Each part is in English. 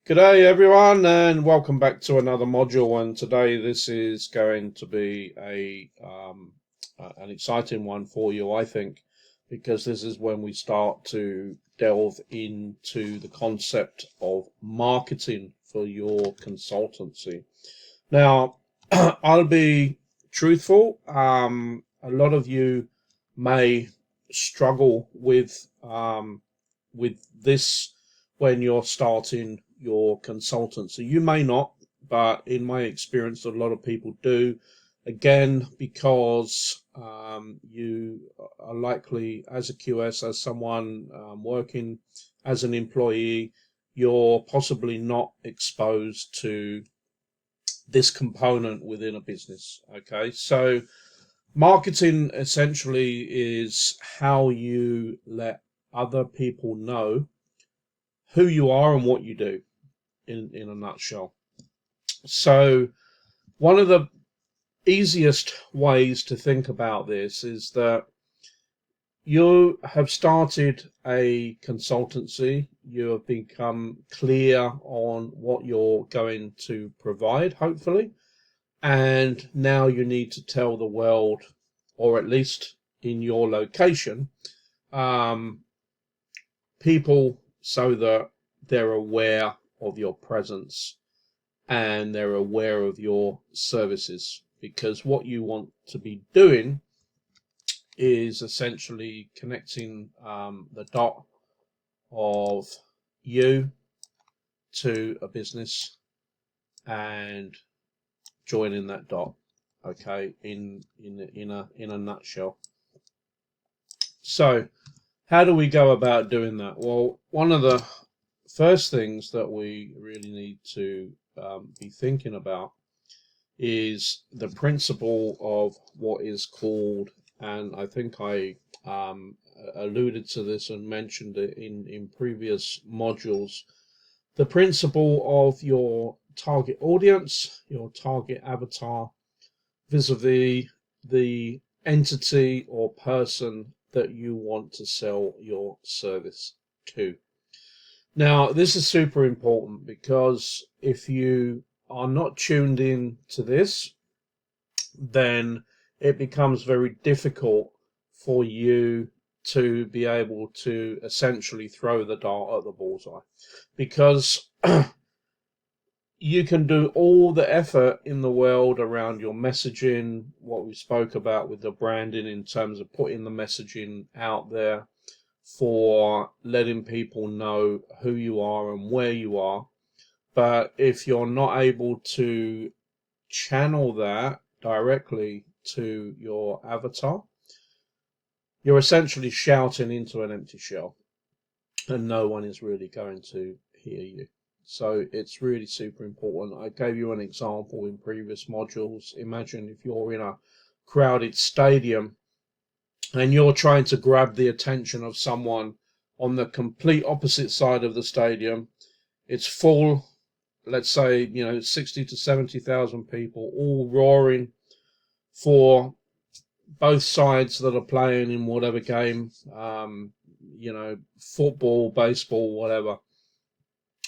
G'day everyone, and welcome back to another module. And today this is going to be an exciting one for you, I think, because this is when we start to delve into the concept of marketing for your consultancy. Now, I'll be truthful. A lot of you may struggle with this when you're starting your consultancy. You may not, but in my experience, a lot of people do. Again, because you are likely, as a QS, as someone working as an employee, you're possibly not exposed to this component within a business. Okay, so marketing essentially is how you let other people know who you are and what you do in a nutshell. So one of the easiest ways to think about this is that you have started a consultancy, you have become clear on what you're going to provide, hopefully, and now you need to tell the world, or at least in your location, people so that they're aware of your presence and they're aware of your services, because what you want to be doing is essentially connecting the dot of you to a business and joining that dot, okay, in a nutshell. So how do we go about doing that? Well, one of the first things that we really need to be thinking about is the principle of what is called, and I think I alluded to this and mentioned it in previous modules, the principle of your target audience, your target avatar, vis-a-vis the entity or person that you want to sell your service to. Now, this is super important because if you are not tuned in to this, then it becomes very difficult for you to be able to essentially throw the dart at the bullseye, because you can do all the effort in the world around your messaging, what we spoke about with the branding in terms of putting the messaging out there for letting people know who you are and where you are. But if you're not able to channel that directly to your avatar, you're essentially shouting into an empty shell and no one is really going to hear you. So it's really super important. I gave you an example in previous modules. Imagine if you're in a crowded stadium and you're trying to grab the attention of someone on the complete opposite side of the stadium. It's full, let's say, 60 to 70,000 people all roaring for both sides that are playing in whatever game, football, baseball, whatever.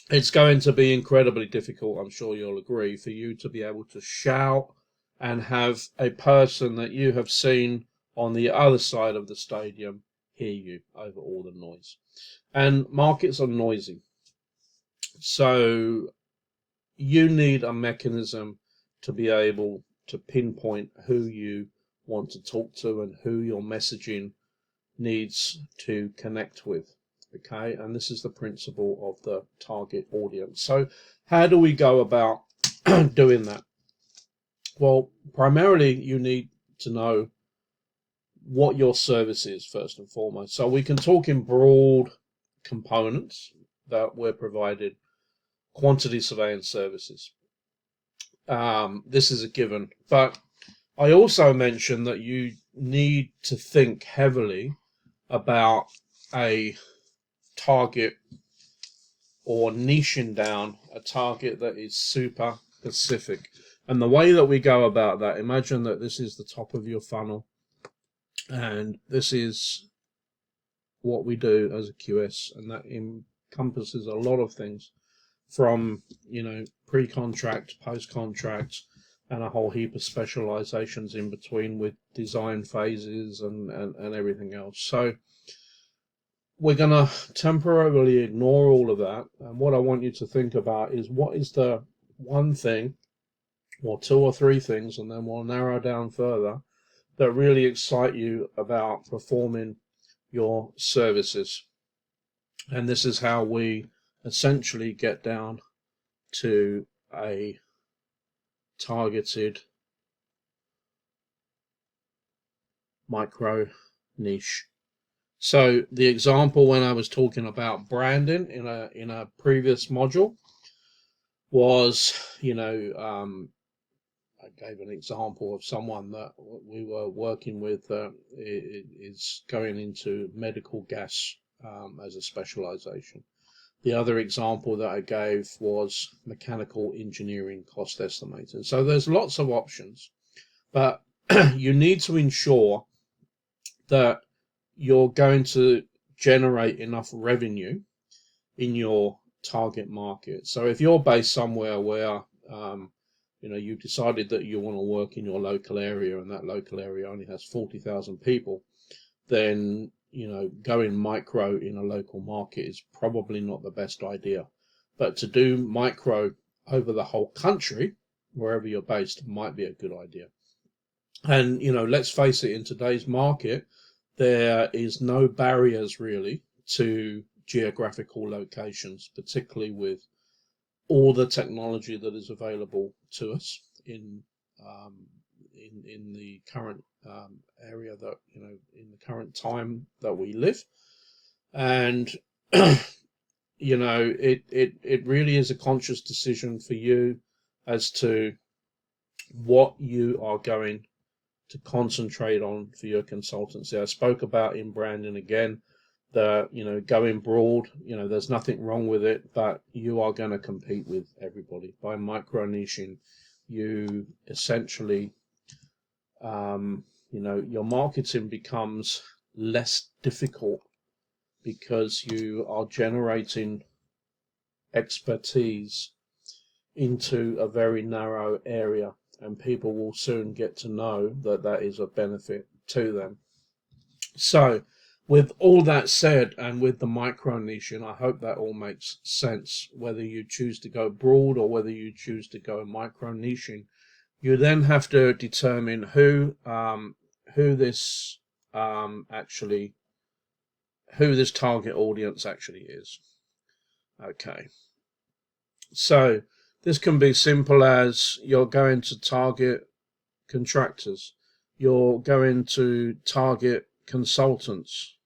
It's going to be incredibly difficult, I'm sure you'll agree, for you to be able to shout and have a person that you have seen on the other side of the stadium hear you over all the noise. And markets are noisy. So you need a mechanism to be able to pinpoint who you want to talk to and who your messaging needs to connect with. Okay, and this is the principle of the target audience. So how do we go about doing that? Well, primarily you need to know what your service is first and foremost. So we can talk in broad components that we're provided quantity surveying services. This is a given, but I also mentioned that you need to think heavily about a target or niching down a target that is super specific. And the way that we go about that, imagine that this is the top of your funnel and this is what we do as a QS, and that encompasses a lot of things. from, pre-contract, post-contract, and a whole heap of specializations in between with design phases and everything else. So we're going to temporarily ignore all of that. And what I want you to think about is, what is the one thing or two or three things, and then we'll narrow down further, that really excite you about performing your services. And this is how we essentially get down to a targeted micro niche. So the example when I was talking about branding in a previous module was, I gave an example of someone that we were working with is going into medical gas as a specialization. The other example that I gave was mechanical engineering cost estimating. So there's lots of options, but you need to ensure that you're going to generate enough revenue in your target market. So if you're based somewhere where you decided that you want to work in your local area, and that local area only has 40,000 people, then going micro in a local market is probably not the best idea. But to do micro over the whole country, wherever you're based, might be a good idea. And let's face it, in today's market, there is no barriers really to geographical locations, particularly with all the technology that is available to us in the current area that in the current time that we live. And it really is a conscious decision for you as to what you are going to concentrate on for your consultancy. I spoke about in branding again that going broad, there's nothing wrong with it, but you are going to compete with everybody. By micro niching, you essentially your marketing becomes less difficult because you are generating expertise into a very narrow area, and people will soon get to know that that is a benefit to them. So with all that said, and with the micro niching, I hope that all makes sense. Whether you choose to go broad or whether you choose to go micro niching, you then have to determine who this target audience actually is. Okay, so this can be simple as you're going to target contractors, you're going to target consultants,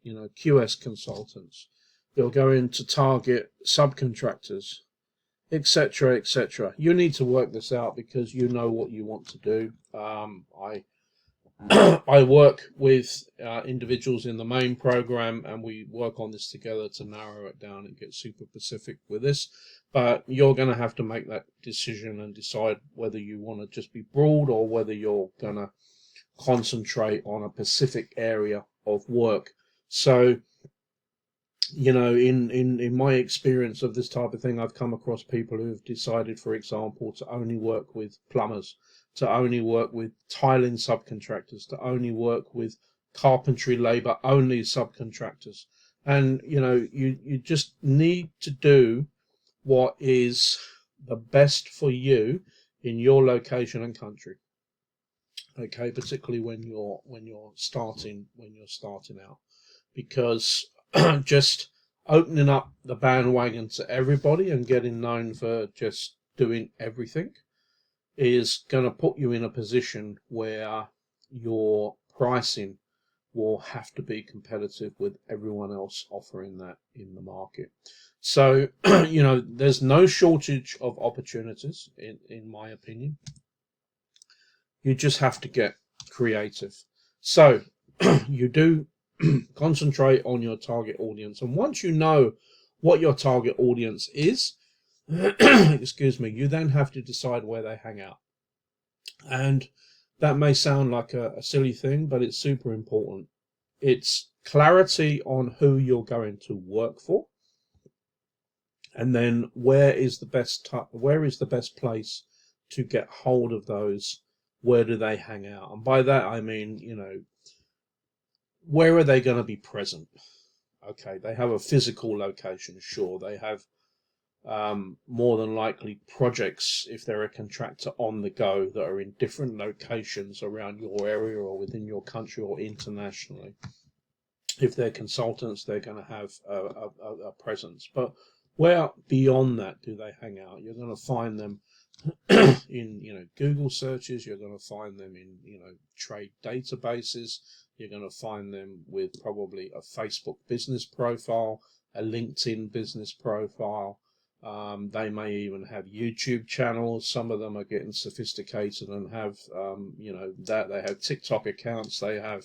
QS consultants, you're going to target subcontractors, etc., etc. You need to work this out because you know what you want to do. I work with individuals in the main program, and we work on this together to narrow it down and get super specific with this. But you're going to have to make that decision and decide whether you want to just be broad or whether you're going to concentrate on a specific area of work. So in my experience of this type of thing, I've come across people who have decided, for example, to only work with plumbers, to only work with tiling subcontractors, to only work with carpentry labor only subcontractors. And you just need to do what is the best for you in your location and country. Okay, particularly when you're starting out, because just opening up the bandwagon to everybody and getting known for just doing everything is going to put you in a position where your pricing will have to be competitive with everyone else offering that in the market. So there's no shortage of opportunities in my opinion. You just have to get creative. So you do concentrate on your target audience, and once you know what your target audience is, excuse me, you then have to decide where they hang out. And that may sound like a silly thing, but it's super important. It's clarity on who you're going to work for, And then where is the best place to get hold of those? Where do they hang out? And by that I mean, you know, where are they going to be present? Okay, they have a physical location, sure. They have more than likely projects, if they're a contractor, on the go that are in different locations around your area or within your country or internationally. If they're consultants, they're going to have a presence. But where beyond that do they hang out? You're going to find them in, you know, Google searches. You're going to find them in, you know, trade databases. You're going to find them with probably a Facebook business profile, a LinkedIn business profile. They may even have YouTube channels. Some of them are getting sophisticated and have, you know, that they have TikTok accounts. They have,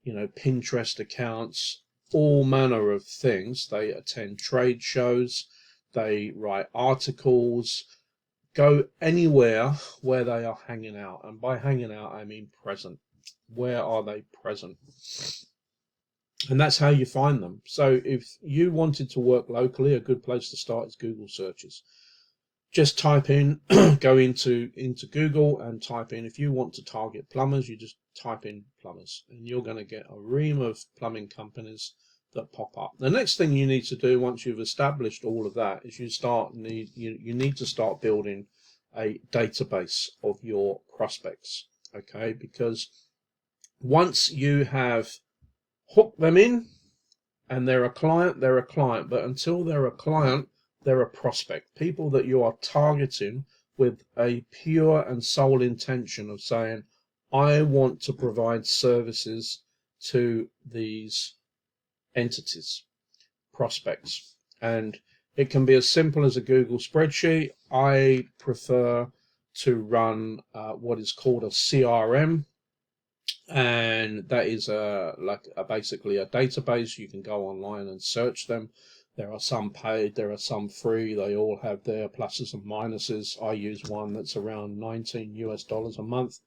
you know, Pinterest accounts, all manner of things. They attend trade shows. They write articles. Go anywhere where they are hanging out. And by hanging out, I mean present. Where are they present? And that's how you find them. So if you wanted to work locally, a good place to start is Google searches. Just type in, go into Google and type in, if you want to target plumbers, you just type in plumbers and you're going to get a ream of plumbing companies that pop up. The next thing you need to do once you've established all of that is you need to start building a database of your prospects. Okay, because once you have hooked them in and they're a client, but until they're a client, they're a prospect. People that you are targeting with a pure and sole intention of saying, I want to provide services to these entities, prospects. And it can be as simple as a Google spreadsheet. I prefer to run what is called a CRM, and that is basically a database. You can go online and search them. There are some paid, there are some free. They all have their pluses and minuses. I use one that's around $19 a month,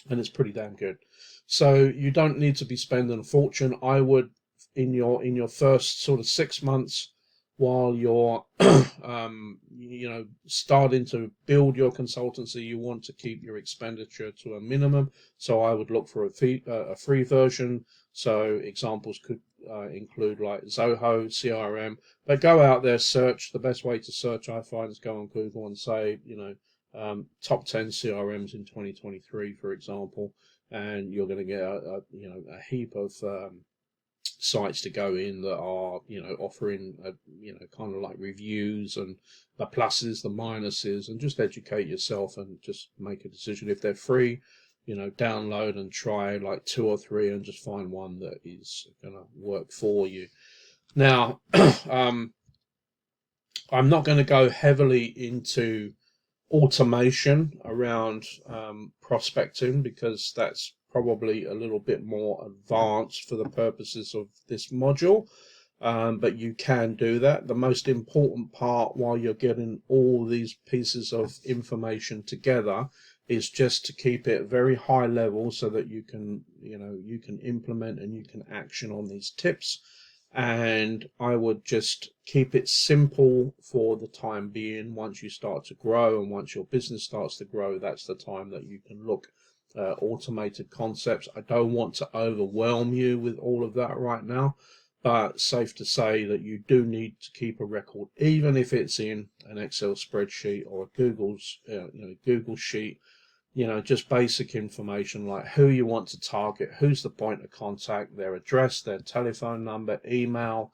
and it's pretty damn good. So you don't need to be spending a fortune. I would, in your first sort of 6 months, while you're you know, starting to build your consultancy, you want to keep your expenditure to a minimum. So I would look for a free version. So examples could include like Zoho CRM. But go out there, search. The best way to search, I find, is go on Google and say, you know, top 10 CRMs in 2023, for example, and you're going to get you know, a heap of sites to go in that are, you know, offering you know, kind of like reviews and the pluses, the minuses, and just educate yourself and just make a decision. If they're free, you know, download and try like 2 or 3 and just find one that is going to work for you. Now, I'm not going to go heavily into automation around prospecting, because that's probably a little bit more advanced for the purposes of this module, but you can do that. The most important part while you're getting all these pieces of information together is just to keep it very high level so that you can, you know, you can implement and you can action on these tips. And I would just keep it simple for the time being. Once you start to grow and once your business starts to grow, that's the time that you can look at automated concepts. I don't want to overwhelm you with all of that right now, but safe to say that you do need to keep a record, even if it's in an Excel spreadsheet or a Google sheet. You know, just basic information like who you want to target, who's the point of contact, their address, their telephone number, email,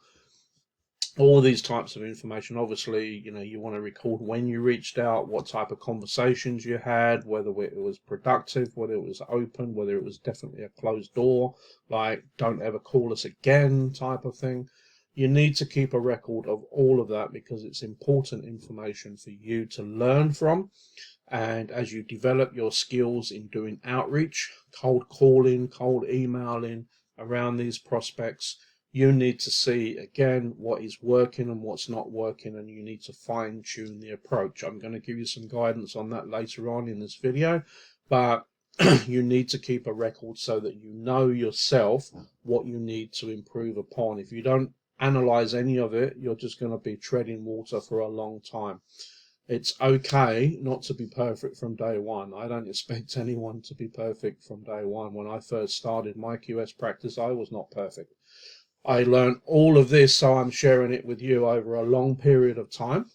all these types of information. Obviously, you know, you want to record when you reached out, what type of conversations you had, whether it was productive, whether it was open, whether it was definitely a closed door, like don't ever call us again type of thing. You need to keep a record of all of that because it's important information for you to learn from. And as you develop your skills in doing outreach, cold calling, cold emailing around these prospects, you need to see again what is working and what's not working, and you need to fine tune the approach. I'm going to give you some guidance on that later on in this video, but you need to keep a record so that you know yourself what you need to improve upon. If you don't analyze any of it, you're just going to be treading water for a long time. It's okay not to be perfect from day one. I don't expect anyone to be perfect from day one. When I first started my QS practice, I was not perfect. I learned all of this, so I'm sharing it with you over a long period of time.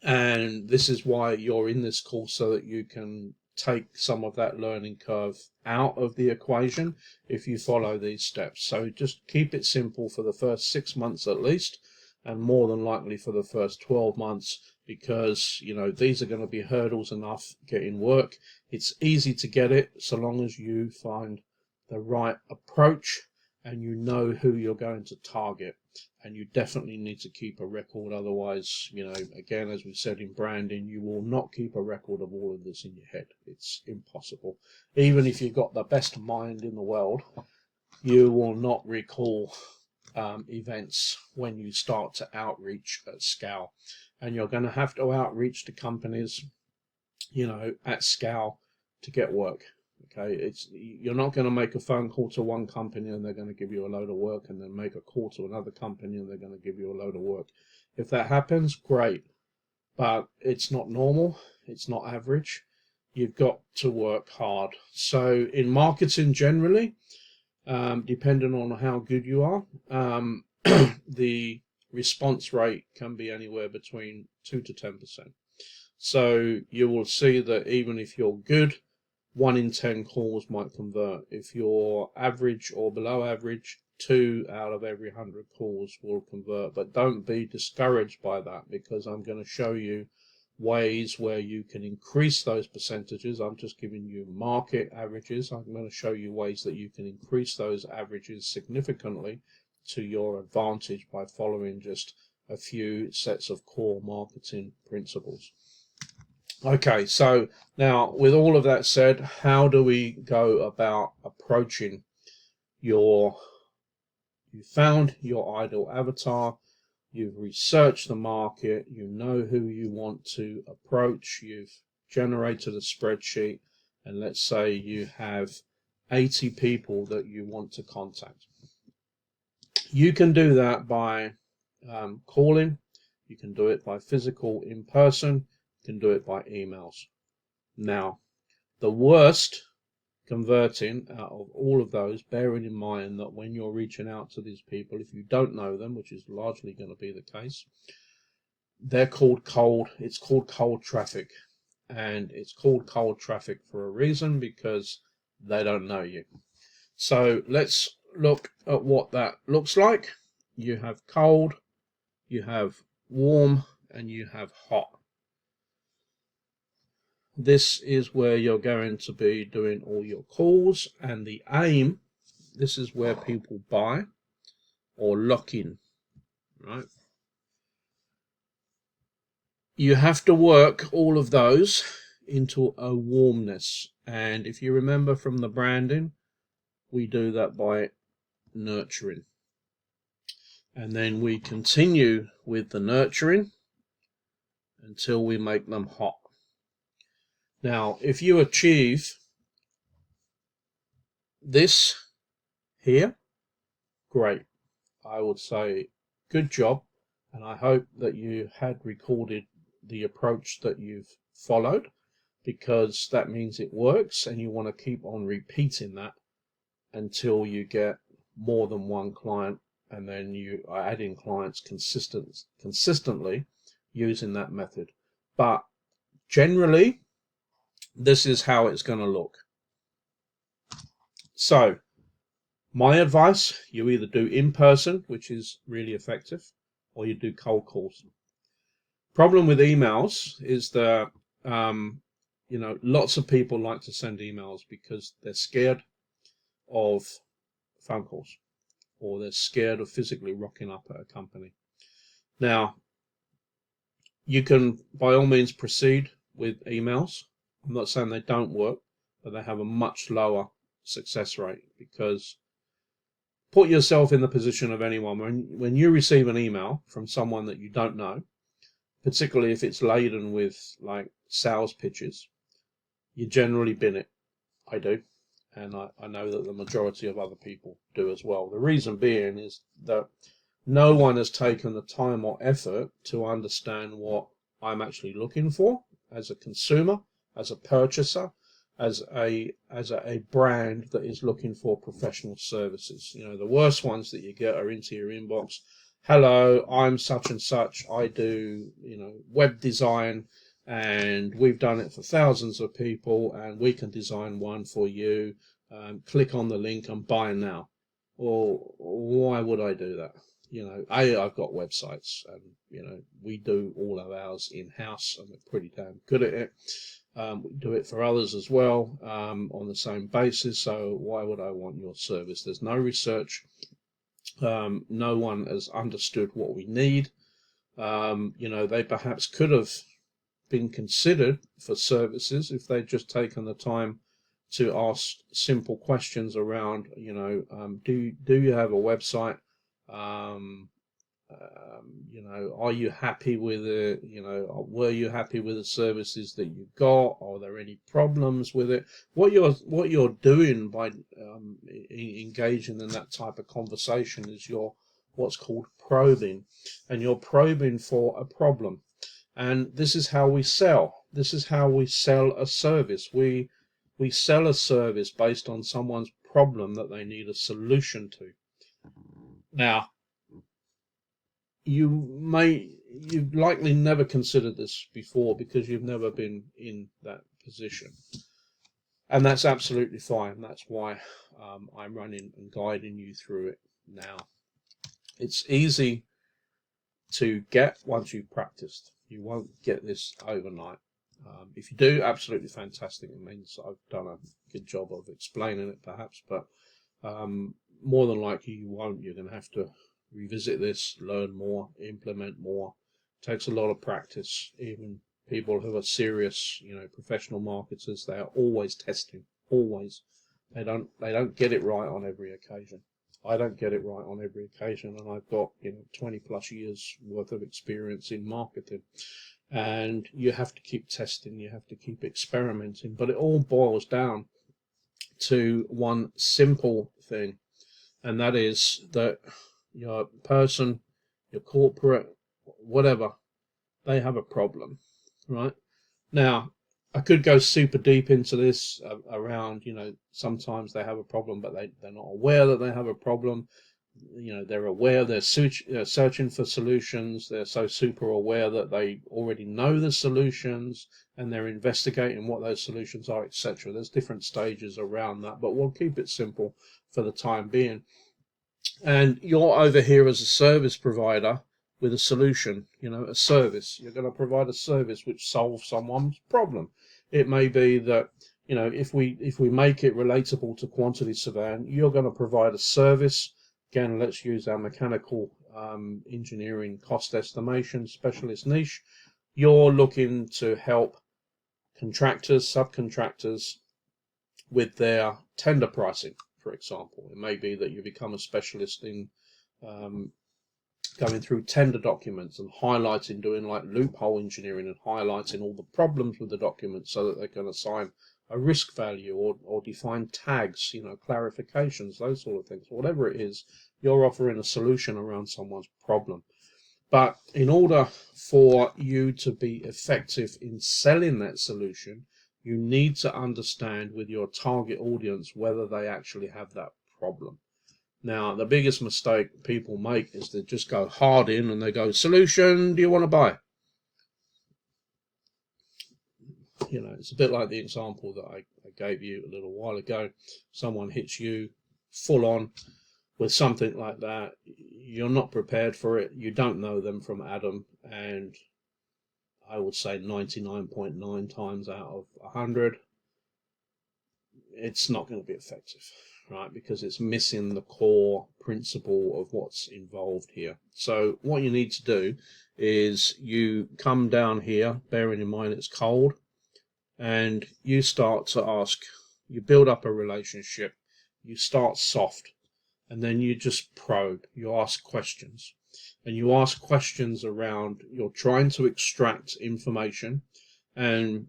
And this is why you're in this course, so that you can take some of that learning curve out of the equation if you follow these steps. So just keep it simple for the first 6 months at least, and more than likely for the first 12 months, because these are going to be hurdles enough getting work. It's easy to get it so long as you find the right approach and you know who you're going to target. And you definitely need to keep a record, otherwise, again, as we said in branding, you will not keep a record of all of this in your head. It's impossible. Even if you've got the best mind in the world, you will not recall events when you start to outreach at scale. And you're going to have to outreach to companies, at scale to get work. Okay, you're not going to make a phone call to one company and they're going to give you a load of work, and then make a call to another company and they're going to give you a load of work. If that happens, great, but it's not normal. It's not average. You've got to work hard. So in marketing generally, depending on how good you are, the response rate can be anywhere between 2 to 10%. So you will see that even if you're good, 1 in 10 calls might convert. If you're average or below average, 2 out of every 100 calls will convert. But don't be discouraged by that, because I'm going to show you ways where you can increase those percentages. I'm just giving you market averages. I'm going to show you ways that you can increase those averages significantly to your advantage by following just a few sets of core marketing principles. Okay, so now with all of that said, how do we go about approaching you found your ideal avatar, you've researched the market, you know who you want to approach, you've generated a spreadsheet, and let's say you have 80 people that you want to contact. You can do that by calling, you can do it by physical in person, can do it by emails. Now, the worst converting out of all of those, bearing in mind that when you're reaching out to these people, if you don't know them, which is largely going to be the case, they're called cold. It's called cold traffic, and it's called cold traffic for a reason, because they don't know you. So let's look at what that looks like. You have cold, you have warm, and you have hot. This is where you're going to be doing all your calls, and the aim, this is where people buy or lock in, right? You have to work all of those into a warmness, and if you remember from the branding, we do that by nurturing, and then we continue with the nurturing until we make them hot. Now, if you achieve this here, great. I would say good job, and I hope that you had recorded the approach that you've followed, because that means it works, and you want to keep on repeating that until you get more than one client, and then you are adding clients consistently using that method. But generally, this is how it's going to look. So my advice, you either do in person, which is really effective, or you do cold calls. Problem with emails is that lots of people like to send emails because they're scared of phone calls, or they're scared of physically rocking up at a company. Now, you can by all means proceed with emails. I'm not saying they don't work, but they have a much lower success rate, because put yourself in the position of anyone. When you receive an email from someone that you don't know, particularly if it's laden with like sales pitches, you generally bin it. I do, and I know that the majority of other people do as well. The reason being is that no one has taken the time or effort to understand what I'm actually looking for as a consumer, as a purchaser, as a brand that is looking for professional services. You know, the worst ones that you get are into your inbox. Hello, I'm such and such. I do, you know, web design, and we've done it for thousands of people, and we can design one for you. Click on the link and buy now. Well, why would I do that? You know, I've got websites, and you know, we do all of ours in-house, and we're pretty damn good at it. We do it for others as well, on the same basis. So why would I want your service? There's no research. No one has understood what we need. You know, they perhaps could have been considered for services if they'd just taken the time to ask simple questions around, you know, do you have a website? You know, are you happy with it? You know, were you happy with the services that you got? Are there any problems with it? What you're doing by engaging in that type of conversation is you're what's called probing, and you're probing for a problem. And this is how we sell. This is how we sell a service. We sell a service based on someone's problem that they need a solution to. Now, you've likely never considered this before because you've never been in that position. And that's absolutely fine. That's why I'm running and guiding you through it now. It's easy to get once you've practiced. You won't get this overnight. If you do, absolutely fantastic. It means I've done a good job of explaining it perhaps, but more than likely you won't. You're going to have to revisit this, learn more, implement more. It takes a lot of practice. Even people who are serious, you know, professional marketers, they are always testing, always. They don't get it right on every occasion. I don't get it right on every occasion, and I've got, you know, 20 plus years worth of experience in marketing. And you have to keep testing, you have to keep experimenting, but it all boils down to one simple thing, and that is that your person, your corporate, whatever, they have a problem, right? Now, I could go super deep into this around, you know, sometimes they have a problem, but they're not aware that they have a problem. You know, they're aware, they're searching for solutions. They're so super aware that they already know the solutions, and they're investigating what those solutions are, etc. There's different stages around that, but we'll keep it simple for the time being. And you're over here as a service provider with a solution, you know, a service. You're going to provide a service which solves someone's problem. It may be that, you know, if we make it relatable to quantity surveying, you're going to provide a service. Again, let's use our mechanical engineering cost estimation specialist niche. You're looking to help contractors, subcontractors with their tender pricing, for example. It may be that you become a specialist in going through tender documents and highlighting, doing like loophole engineering and highlighting all the problems with the documents so that they can assign a risk value or define tags, you know, clarifications, those sort of things. Whatever it is, you're offering a solution around someone's problem. But in order for you to be effective in selling that solution, you need to understand with your target audience whether they actually have that problem. Now, the biggest mistake people make is they just go hard in and they go, solution, do you want to buy? You know, it's a bit like the example that I gave you a little while ago. Someone hits you full on with something like that. You're not prepared for it. You don't know them from Adam. And I would say 99.9 times out of 100, it's not going to be effective, right? Because it's missing the core principle of what's involved here. So what you need to do is you come down here, bearing in mind it's cold, and you start to ask, you build up a relationship, you start soft, and then you just probe, you ask questions. And you ask questions around, you're trying to extract information, and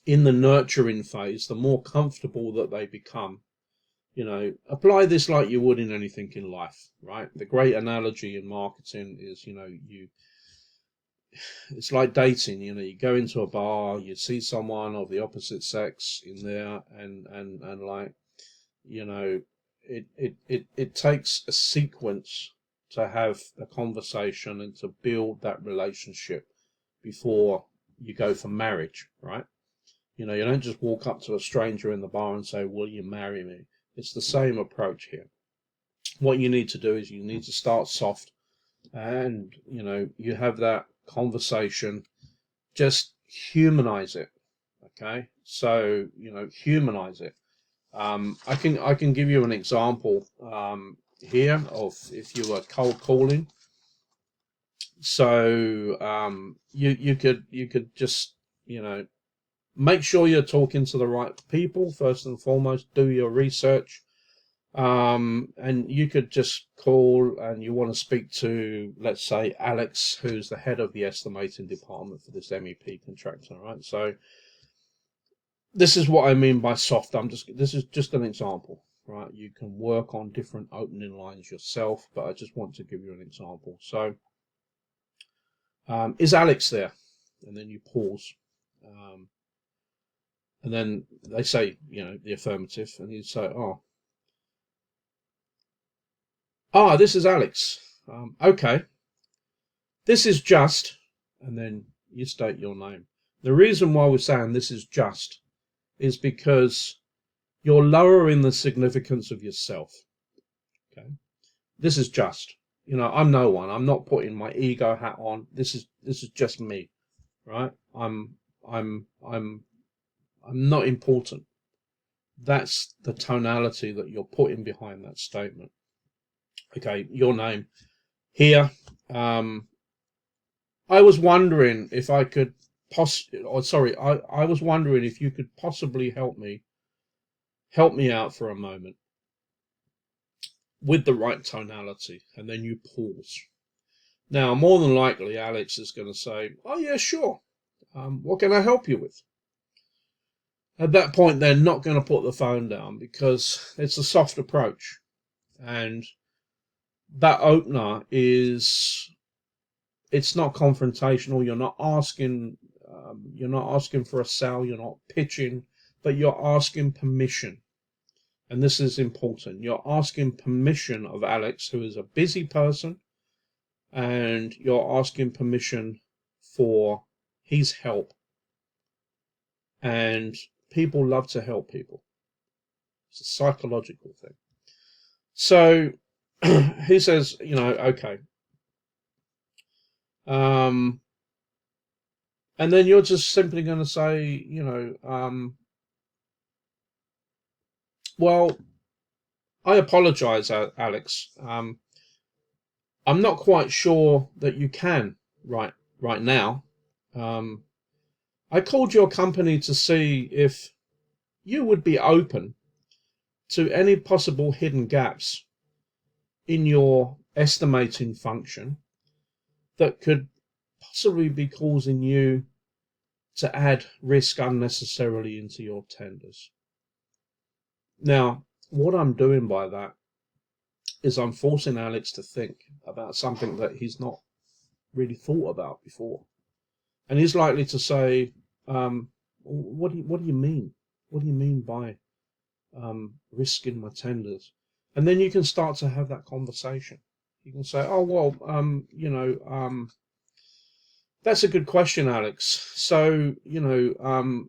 in the nurturing phase, the more comfortable that they become, You know, apply this like you would in anything in life, right? The great analogy in marketing is, you know, it's like dating. You know, you go into a bar, you see someone of the opposite sex in there, and like, you know, it takes a sequence to have a conversation and to build that relationship before you go for marriage, right? You know, you don't just walk up to a stranger in the bar and say, will you marry me? It's the same approach here. What you need to do is you need to start soft, and, you know, you have that conversation, just humanize it. Okay. So, you know, humanize it. I can give you an example here of if you were cold calling. So you could just, you know, make sure you're talking to the right people first and foremost. Do your research, and you could just call and you want to speak to, let's say, Alex, who's the head of the estimating department for this MEP contractor. Right. So this is what I mean by soft. This is just an example, right? You can work on different opening lines yourself, but I just want to give you an example. So, is Alex there? And then you pause. And then they say, you know, the affirmative, and you say, this is Alex. Okay, this is just, and then you state your name. The reason why we're saying this is just is because you're lowering the significance of yourself. Okay, this is just, you know, I'm no one. I'm not putting my ego hat on. This is just me, right? I'm not important. That's the tonality that you're putting behind that statement. Okay, your name here. I was wondering if I could I was wondering if you could possibly help me out for a moment with the right tonality, and then you pause. Now, more than likely, Alex is going to say, oh yeah, sure. What can I help you with? At that point, they're not going to put the phone down because it's a soft approach. And that opener it's not confrontational. You're not asking for a sale. You're not pitching, but you're asking permission. And this is important. You're asking permission of Alex, who is a busy person, and you're asking permission for his help. And people love to help people. It's a psychological thing. So he says, you know, okay. And then you're just simply going to say, you know, well, I apologize, Alex. I'm not quite sure that you can right now. I called your company to see if you would be open to any possible hidden gaps in your estimating function that could possibly be causing you to add risk unnecessarily into your tenders. Now, what I'm doing by that is I'm forcing Alex to think about something that he's not really thought about before. And he's likely to say, what do you mean? What do you mean by risk in my tenders? And then you can start to have that conversation. You can say, oh, well, you know, that's a good question, Alex. So, you know,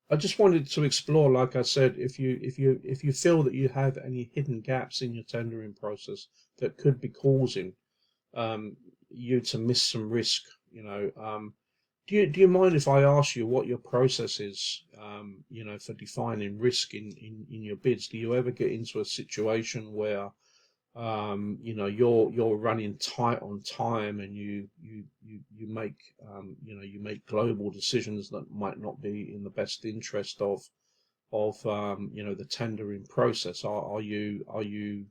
I just wanted to explore, like I said, if you feel that you have any hidden gaps in your tendering process that could be causing you to miss some risk, you know, do you mind if I ask you what your process is, you know, for defining risk in your bids? Do you ever get into a situation where you know, you're running tight on time, and you make you know, you make global decisions that might not be in the best interest of you know, the tendering process? Are you you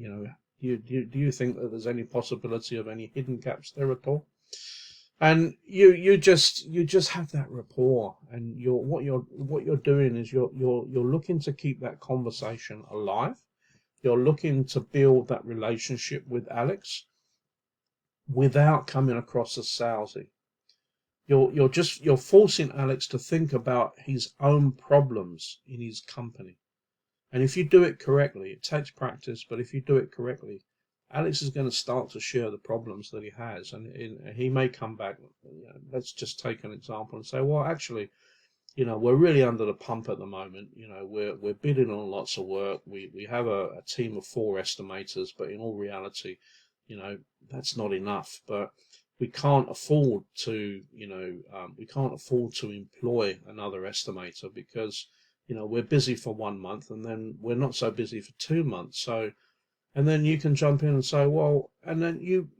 know, do you think that there's any possibility of any hidden gaps there at all? And you just have that rapport, and what you're doing is you're looking to keep that conversation alive. You're looking to build that relationship with Alex without coming across as salesy. You're forcing Alex to think about his own problems in his company. And if you do it correctly, it takes practice, but if you do it correctly, Alex is going to start to share the problems that he has, and he may come back. Let's just take an example and say, well, actually, we're really under the pump at the moment. We're bidding on lots of work. We have a team of 4 estimators, but in all reality, that's not enough. But we can't afford to, employ another estimator because, we're busy for 1 month and then we're not so busy for 2 months. So, and then you can jump in and say, well, and then you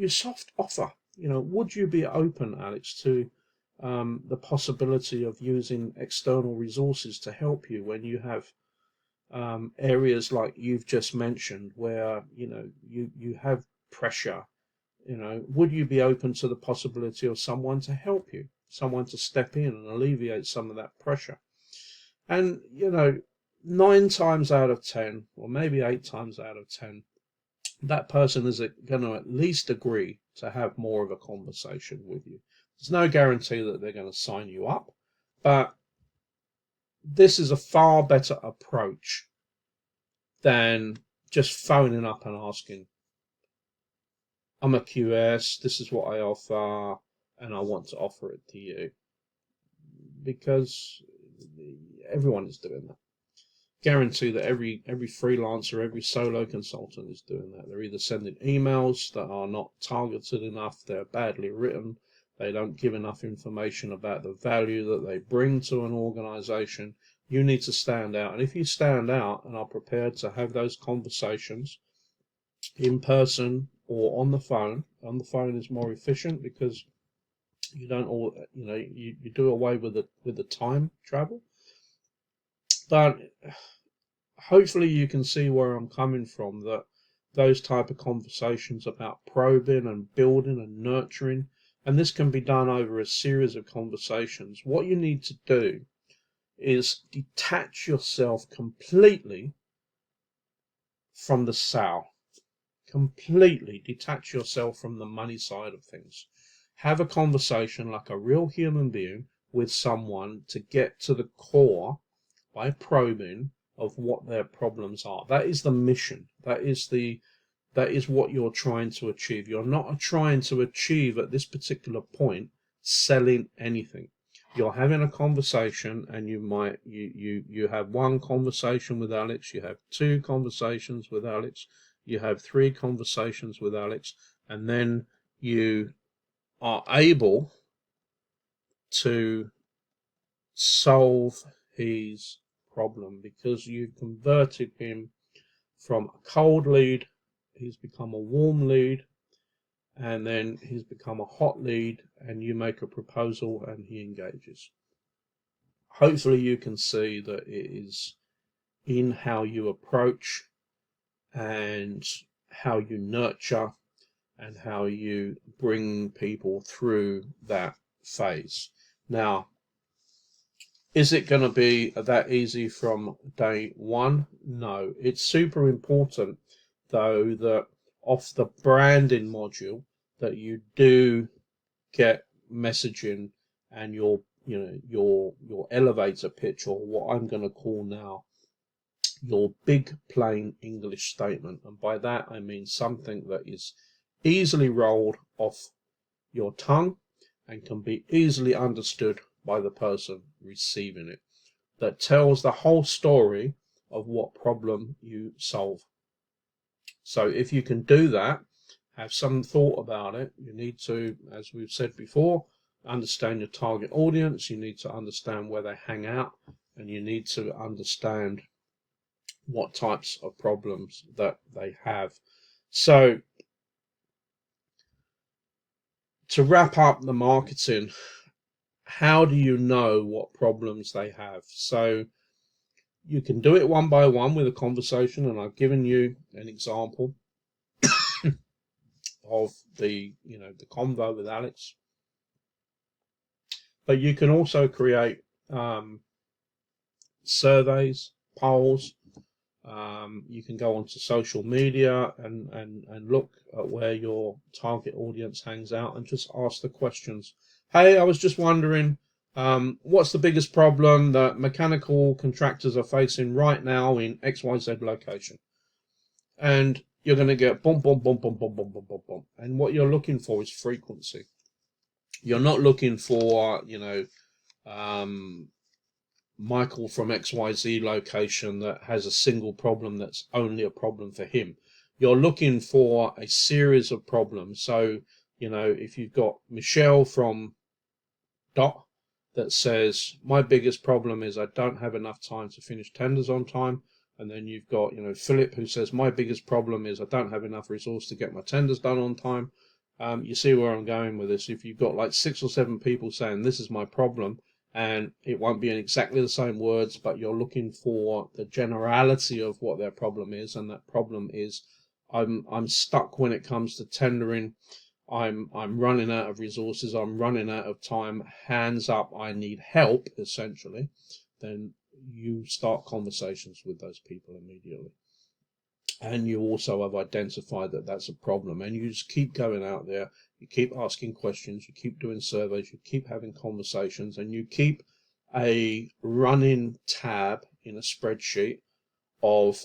soft offer, would you be open, Alex, to the possibility of using external resources to help you when you have areas like you've just mentioned where you have pressure. Would you be open to the possibility of someone to help you, someone to step in and alleviate some of that pressure? And 9 times out of 10, or maybe 8 times out of 10, that person is going to at least agree to have more of a conversation with you. There's no guarantee that they're going to sign you up, but this is a far better approach than just phoning up and asking, I'm a QS, this is what I offer, and I want to offer it to you. Because everyone is doing that. Guarantee that every freelancer, every solo consultant is doing that. They're either sending emails that are not targeted enough, they're badly written, they don't give enough information about the value that they bring to an organization. You need to stand out. And if you stand out and are prepared to have those conversations in person or on the phone is more efficient because you don't all, you do away with the time travel. But hopefully you can see where I'm coming from, that those type of conversations about probing and building and nurturing, and this can be done over a series of conversations. What you need to do is detach yourself completely from the sale. Completely detach yourself from the money side of things. Have a conversation like a real human being with someone to get to the core by probing of what their problems are. That is the mission. That is what you're trying to achieve. You're not trying to achieve at this particular point selling anything. You're having a conversation, and you have 1 conversation with Alex, you have 2 conversations with Alex, you have 3 conversations with Alex, and then you are able to solve his problem because you've converted him from a cold lead, he's become a warm lead, and then he's become a hot lead, and you make a proposal and he engages. Hopefully you can see that it is in how you approach and how you nurture and how you bring people through that phase. Now, is it going to be that easy from day one? No. It's super important, though, that off the branding module that you do get messaging and your elevator pitch, or what I'm going to call now your big plain English statement. And by that I mean something that is easily rolled off your tongue and can be easily understood by the person receiving it, that tells the whole story of what problem you solve. So if you can do that, have some thought about it. You need to, as we've said before, understand your target audience. You need to understand where they hang out, and you need to understand what types of problems that they have. So to wrap up the marketing, how do you know what problems they have? So you can do it one by one with a conversation, and I've given you an example of the the convo with Alex. But you can also create surveys, polls. You can go onto social media and look at where your target audience hangs out and just ask the questions. Hey, I was just wondering, what's the biggest problem that mechanical contractors are facing right now in XYZ location? And you're going to get boom, boom, boom, boom, boom, boom, boom, boom, boom. And what you're looking for is frequency. You're not looking for, Michael from XYZ location that has a single problem that's only a problem for him. You're looking for a series of problems. So, if you've got Michelle from Dot that says, my biggest problem is I don't have enough time to finish tenders on time. And then you've got, Philip who says, my biggest problem is I don't have enough resource to get my tenders done on time. You see where I'm going with this. If you've got like 6 or 7 people saying, this is my problem, and it won't be in exactly the same words, but you're looking for the generality of what their problem is, and that problem is, I'm stuck when it comes to tendering. I'm running out of resources. I'm running out of time. Hands up, I need help, essentially. Then you start conversations with those people immediately. And you also have identified that that's a problem, and you just keep going out there, you keep asking questions, you keep doing surveys, you keep having conversations, and you keep a running tab in a spreadsheet of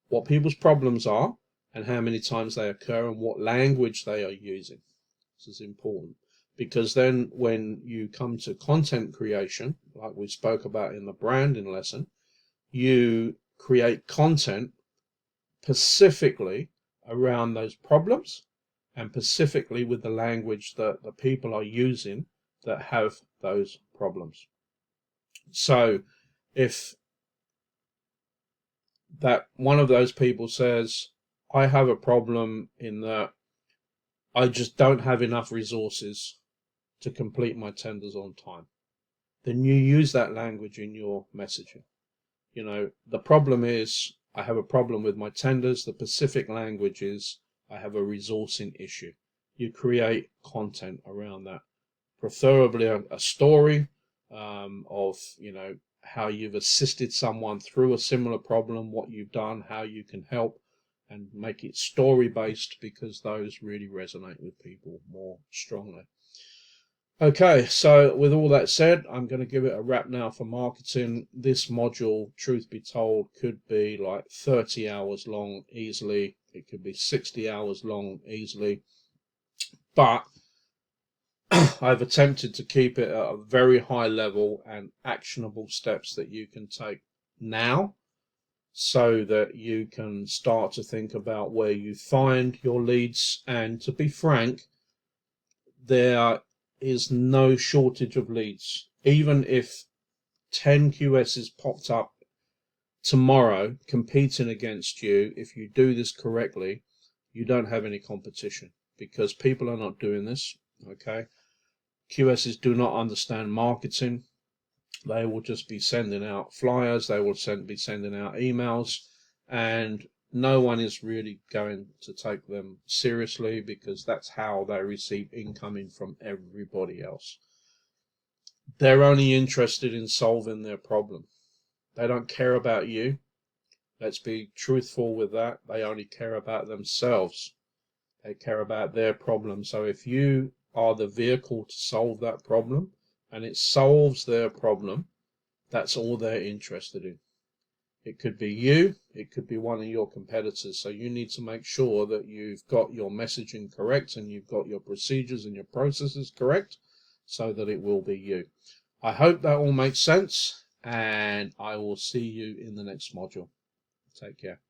what people's problems are and how many times they occur and what language they are using. This is important, because then when you come to content creation, like we spoke about in the branding lesson, you create content specifically around those problems and specifically with the language that the people are using that have those problems. So if that one of those people says, I have a problem in that I just don't have enough resources to complete my tenders on time, then you use that language in your messaging. The problem is, I have a problem with my tenders. The specific language is, I have a resourcing issue. You create content around that, preferably a story of how you've assisted someone through a similar problem, what you've done, how you can help, and make it story based, because those really resonate with people more strongly. Okay, so with all that said, I'm going to give it a wrap now for marketing. This module, truth be told, could be like 30 hours long easily. It could be 60 hours long easily. But I've attempted to keep it at a very high level and actionable steps that you can take now, so that you can start to think about where you find your leads. And to be frank, there is no shortage of leads. Even if 10 QSs popped up tomorrow competing against you, if you do this correctly, you don't have any competition, because people are not doing this. Okay, QSs do not understand marketing. They will just be sending out flyers, they will be sending out emails, and no one is really going to take them seriously, because that's how they receive incoming from everybody else. They're only interested in solving their problem. They don't care about you. Let's be truthful with that. They only care about themselves. They care about their problem. So if you are the vehicle to solve that problem, and it solves their problem, that's all they're interested in. It could be you, it could be one of your competitors. So you need to make sure that you've got your messaging correct and you've got your procedures and your processes correct, so that it will be you. I hope that all makes sense, and I will see you in the next module. Take care.